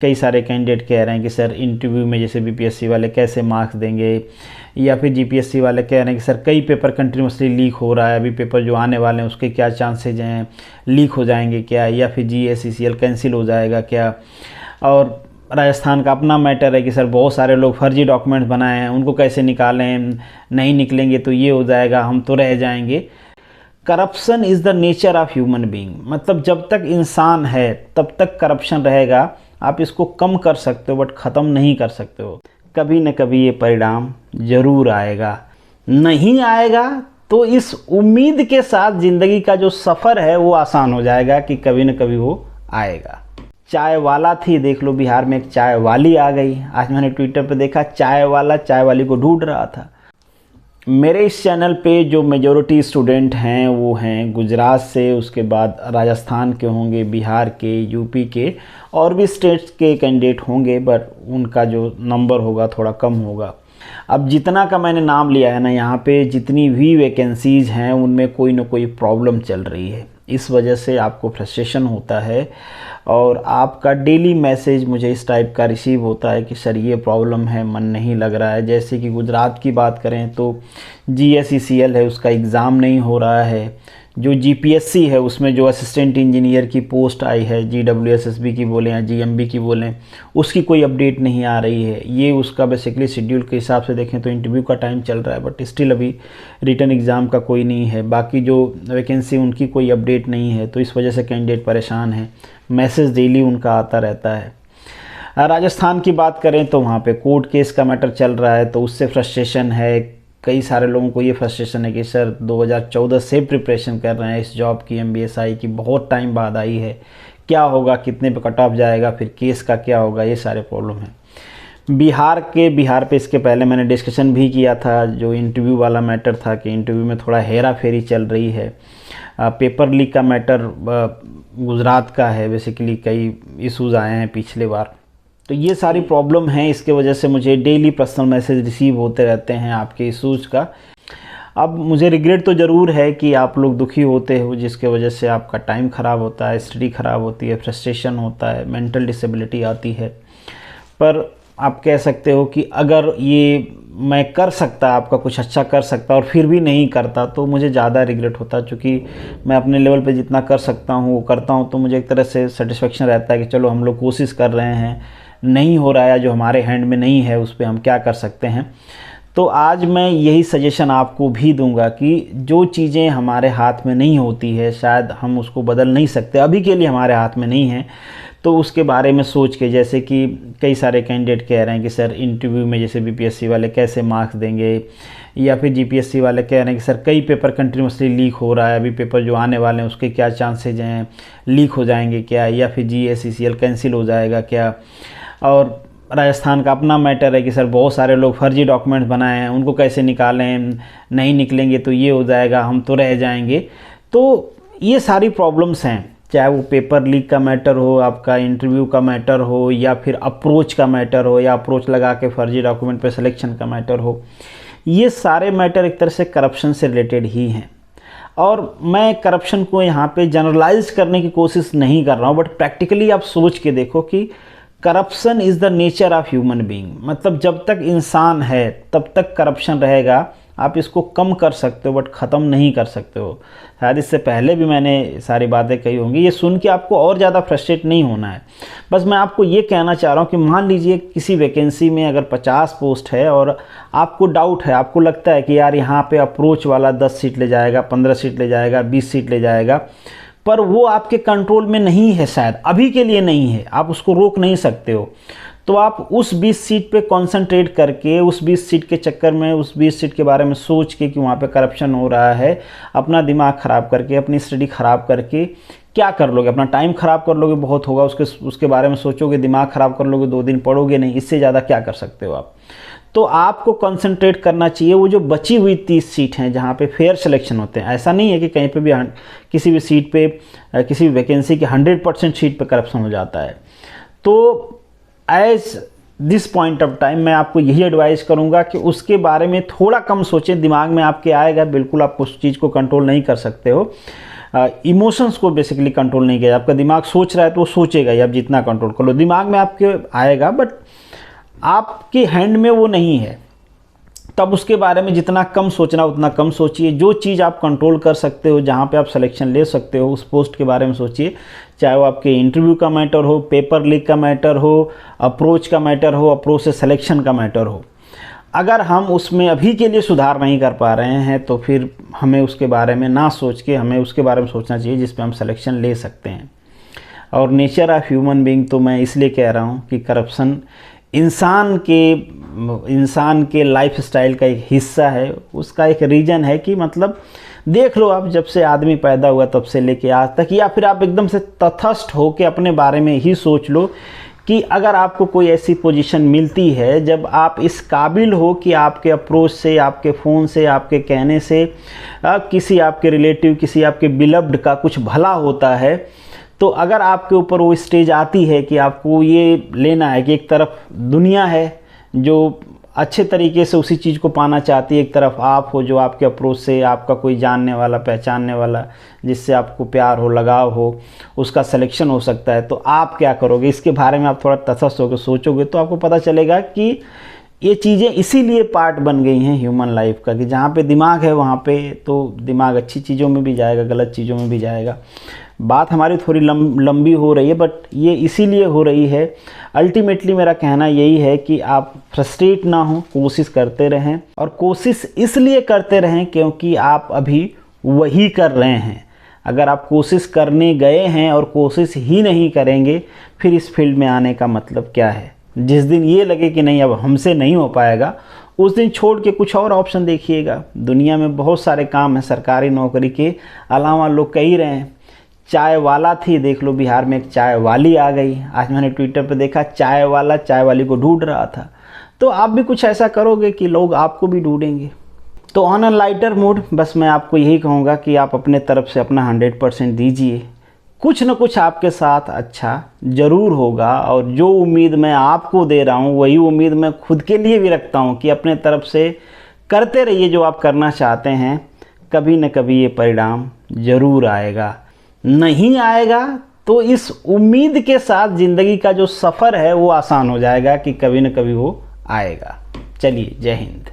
कई सारे कैंडिडेट कह रहे हैं कि सर इंटरव्यू में जैसे बीपीएससी वाले कैसे मार्क्स देंगे, या फिर जीपीएससी वाले कह रहे हैं कि सर कई पेपर कंटिन्यूसली लीक हो रहा है, अभी पेपर जो आने वाले हैं उसके क्या चांसेज हैं, लीक हो जाएंगे क्या, या फिर जीएससीसीएल कैंसिल हो जाएगा क्या। और राजस्थान का अपना मैटर है कि सर बहुत सारे लोग फर्जी डॉक्यूमेंट्स बनाए हैं, उनको कैसे निकालें, नहीं निकलेंगे तो ये हो जाएगा, हम तो रह जाएंगे। Corruption is the nature of human being, मतलब जब तक इंसान है तब तक करप्शन रहेगा। आप इसको कम कर सकते हो बट ख़त्म नहीं कर सकते हो। कभी न कभी ये परिणाम ज़रूर आएगा, नहीं आएगा तो इस उम्मीद के साथ ज़िंदगी का जो सफ़र है वो आसान हो जाएगा कि कभी न कभी वो आएगा। चाय वाला थी, देख लो बिहार में एक चाय वाली आ गई। आज मैंने ट्विटर पे देखा चाय वाला चाय वाली को ढूंढ रहा था। मेरे इस चैनल पे जो मेजॉरिटी स्टूडेंट हैं वो हैं गुजरात से, उसके बाद राजस्थान के होंगे, बिहार के, यूपी के और भी स्टेट्स के कैंडिडेट होंगे, बट उनका जो नंबर होगा थोड़ा कम होगा। अब जितना का मैंने नाम लिया है ना, यहाँ पे जितनी भी वैकेंसीज़ हैं उनमें कोई ना कोई प्रॉब्लम चल रही है। इस वजह से आपको फ्रस्ट्रेशन होता है और आपका डेली मैसेज मुझे इस टाइप का रिसीव होता है कि सर ये प्रॉब्लम है, मन नहीं लग रहा है। जैसे कि गुजरात की बात करें तो जीएससीसीएल है, उसका एग्ज़ाम नहीं हो रहा है। जो जीपीएससी है उसमें जो असिस्टेंट इंजीनियर की पोस्ट आई है, जीडब्ल्यूएसएसबी की बोलें या जीएमबी की बोलें, उसकी कोई अपडेट नहीं आ रही है। ये उसका बेसिकली शेड्यूल के हिसाब से देखें तो इंटरव्यू का टाइम चल रहा है, बट स्टिल अभी रिटन एग्ज़ाम का कोई नहीं है। बाकी जो वैकेंसी उनकी कोई अपडेट नहीं है, तो इस वजह से कैंडिडेट परेशान है। मैसेज डेली उनका आता रहता है। राजस्थान की बात करें तो वहाँ पे कोर्ट केस का मैटर चल रहा है, तो उससे फ्रस्ट्रेशन है। कई सारे लोगों को ये फ्रस्ट्रेशन है कि सर 2014 से प्रिपरेशन कर रहे हैं इस जॉब की, एमबीएसआई की, बहुत टाइम बाद आई है, क्या होगा, कितने पे कट ऑफ जाएगा, फिर केस का क्या होगा, ये सारे प्रॉब्लम हैं। बिहार पे इसके पहले मैंने डिस्कशन भी किया था, जो इंटरव्यू वाला मैटर था कि इंटरव्यू में थोड़ा हेरा फेरी चल रही है। पेपर लीक का मैटर गुजरात का है, बेसिकली कई इश्यूज़ आए हैं पिछले बार। तो ये सारी प्रॉब्लम हैं, इसके वजह से मुझे डेली पर्सनल मैसेज रिसीव होते रहते हैं आपके इश्यूज़ का। अब मुझे रिग्रेट तो ज़रूर है कि आप लोग दुखी होते हो, जिसके वजह से आपका टाइम ख़राब होता है, स्टडी ख़राब होती है, फ्रस्ट्रेशन होता है, मेंटल डिसेबिलिटी आती है। पर आप कह सकते हो कि अगर ये मैं कर सकता, आपका कुछ अच्छा कर सकता और फिर भी नहीं करता तो मुझे ज़्यादा रिग्रेट होता, क्योंकि मैं अपने लेवल पे जितना कर सकता हूँ वो करता हूँ। तो मुझे एक तरह से सेटिस्फेक्शन रहता है कि चलो हम लोग कोशिश कर रहे हैं, नहीं हो रहा है, जो हमारे हैंड में नहीं है उस पर हम क्या कर सकते हैं। तो आज मैं यही सजेशन आपको भी दूंगा कि जो चीज़ें हमारे हाथ में नहीं होती है, शायद हम उसको बदल नहीं सकते, अभी के लिए हमारे हाथ में नहीं है, तो उसके बारे में सोच के, जैसे कि कई सारे कैंडिडेट कह रहे हैं कि सर इंटरव्यू में जैसे बीपीएससी वाले कैसे मार्क्स देंगे, या फिर जीपीएससी वाले कह रहे हैं कि सर कई पेपर कंटिन्यूसली लीक हो रहा है, अभी पेपर जो आने वाले हैं उसके क्या चांसेज हैं, लीक हो जाएंगे क्या, या फिर जीएससीसीएल कैंसिल हो जाएगा क्या। और राजस्थान का अपना मैटर है कि सर बहुत सारे लोग फर्जी डॉक्यूमेंट्स बनाए हैं, उनको कैसे निकालें, नहीं निकलेंगे तो ये हो जाएगा, हम तो रह जाएंगे। तो ये सारी प्रॉब्लम्स हैं, चाहे वो पेपर लीक का मैटर हो, आपका इंटरव्यू का मैटर हो, या फिर अप्रोच का मैटर हो, या अप्रोच लगा के फर्जी डॉक्यूमेंट पे सिलेक्शन का मैटर हो। ये सारे मैटर एक तरह से करप्शन से रिलेटेड ही हैं। और मैं करप्शन को यहाँ पे जनरलाइज करने की कोशिश नहीं कर रहा हूँ, बट प्रैक्टिकली आप सोच के देखो कि corruption is the nature of human being, मतलब जब तक इंसान है तब तक करप्शन रहेगा। आप इसको कम कर सकते हो बट ख़त्म नहीं कर सकते हो। शायद इससे पहले भी मैंने सारी बातें कही होंगी, ये सुन के आपको और ज़्यादा फ्रस्ट्रेट नहीं होना है। बस मैं आपको ये कहना चाह रहा हूँ कि मान लीजिए किसी वैकेंसी में अगर 50 पोस्ट है और आपको डाउट है, आपको लगता है कि यार यहाँ पे अप्रोच वाला 10 सीट ले जाएगा, 15 सीट ले जाएगा, 20 सीट ले जाएगा, पर वो आपके कंट्रोल में नहीं है, शायद अभी के लिए नहीं है, आप उसको रोक नहीं सकते हो, तो आप उस 20 सीट पे कंसंट्रेट करके, उस 20 सीट के चक्कर में, उस 20 सीट के बारे में सोच के कि वहाँ पे करप्शन हो रहा है, अपना दिमाग ख़राब करके, अपनी स्टडी ख़राब करके क्या कर लोगे? अपना टाइम ख़राब कर लोगे, बहुत होगा, उसके बारे में सोचोगे, दिमाग ख़राब कर लोगे, 2 दिन पढ़ोगे नहीं, इससे ज़्यादा क्या कर सकते हो आप? तो आपको कंसंट्रेट करना चाहिए वो जो बची हुई 30 सीट हैं जहाँ पे फेयर सिलेक्शन होते हैं। ऐसा नहीं है कि कहीं पे भी किसी भी सीट पे, किसी भी वैकेंसी के 100% सीट पे करप्शन हो जाता है। तो as this point of time मैं आपको यही एडवाइस करूँगा कि उसके बारे में थोड़ा कम सोचें, दिमाग में आपके आएगा, बिल्कुल आप उस चीज़ को कंट्रोल नहीं कर सकते हो, इमोशंस को बेसिकली कंट्रोल नहीं किया। आपका दिमाग सोच रहा है तो वो सोचेगा ही, आप जितना कंट्रोल कर लो दिमाग में आपके आएगा, बट आपके हैंड में वो नहीं है। तब उसके बारे में जितना कम सोचना उतना कम सोचिए। जो चीज़ आप कंट्रोल कर सकते हो, जहाँ पे आप सिलेक्शन ले सकते हो, उस पोस्ट के बारे में सोचिए। चाहे वो आपके इंटरव्यू का मैटर हो, पेपर लीक का मैटर हो, अप्रोच का मैटर हो, अप्रोच से सिलेक्शन का मैटर हो। अगर हम उसमें अभी के लिए सुधार नहीं कर पा रहे हैं तो फिर हमें उसके बारे में ना सोच के हमें उसके बारे में सोचना चाहिए जिस पे हम सिलेक्शन ले सकते हैं। और नेचर ऑफ ह्यूमन बीइंग तो मैं इसलिए कह रहा हूँ कि करप्शन इंसान के लाइफ स्टाइल का एक हिस्सा है। उसका एक रीज़न है कि मतलब देख लो आप जब से आदमी पैदा हुआ तब से लेके आज तक, या फिर आप एकदम से तटस्थ हो के अपने बारे में ही सोच लो कि अगर आपको कोई ऐसी पोजीशन मिलती है जब आप इस काबिल हो कि आपके अप्रोच से, आपके फ़ोन से, आपके कहने से किसी आपके रिलेटिव, किसी आपके बिलव्ड का कुछ भला होता है, तो अगर आपके ऊपर वो स्टेज आती है कि आपको ये लेना है कि एक तरफ दुनिया है जो अच्छे तरीके से उसी चीज़ को पाना चाहती है, एक तरफ आप हो जो आपके अप्रोच से आपका कोई जानने वाला, पहचानने वाला, जिससे आपको प्यार हो, लगाव हो, उसका सिलेक्शन हो सकता है, तो आप क्या करोगे? इसके बारे में आप थोड़ा तटस्थ होकर सोचोगे तो आपको पता चलेगा कि ये चीज़ें इसीलिए पार्ट बन गई हैं ह्यूमन लाइफ का, कि जहाँ पे दिमाग है वहाँ पे तो दिमाग अच्छी चीज़ों में भी जाएगा, गलत चीज़ों में भी जाएगा। बात हमारी थोड़ी लंबी हो रही है, बट ये इसीलिए हो रही है। अल्टीमेटली मेरा कहना यही है कि आप फ्रस्ट्रेट ना हो, कोशिश करते रहें, और कोशिश इसलिए करते रहें क्योंकि आप अभी वही कर रहे हैं। अगर आप कोशिश करने गए हैं और कोशिश ही नहीं करेंगे, फिर इस फील्ड में आने का मतलब क्या है? जिस दिन ये लगे कि नहीं अब हमसे नहीं हो पाएगा, उस दिन छोड़ के कुछ और ऑप्शन देखिएगा। दुनिया में बहुत सारे काम हैं, सरकारी नौकरी के अलावा लोग कह ही रहे हैं। चाय वाला थी, देख लो बिहार में एक चाय वाली आ गई। आज मैंने ट्विटर पे देखा चाय वाला चाय वाली को ढूंढ रहा था। तो आप भी कुछ ऐसा करोगे कि लोग आपको भी ढूंढेंगे। तो ऑन अ लाइटर मूड बस मैं आपको यही कहूँगा कि आप अपने तरफ से अपना 100% दीजिए। कुछ न कुछ आपके साथ अच्छा ज़रूर होगा। और जो उम्मीद मैं आपको दे रहा हूँ वही उम्मीद मैं खुद के लिए भी रखता हूँ कि अपने तरफ से करते रहिए जो आप करना चाहते हैं। कभी न कभी ये परिणाम ज़रूर आएगा। नहीं आएगा तो इस उम्मीद के साथ ज़िंदगी का जो सफ़र है वो आसान हो जाएगा कि कभी न कभी वो आएगा। चलिए, जय हिंद।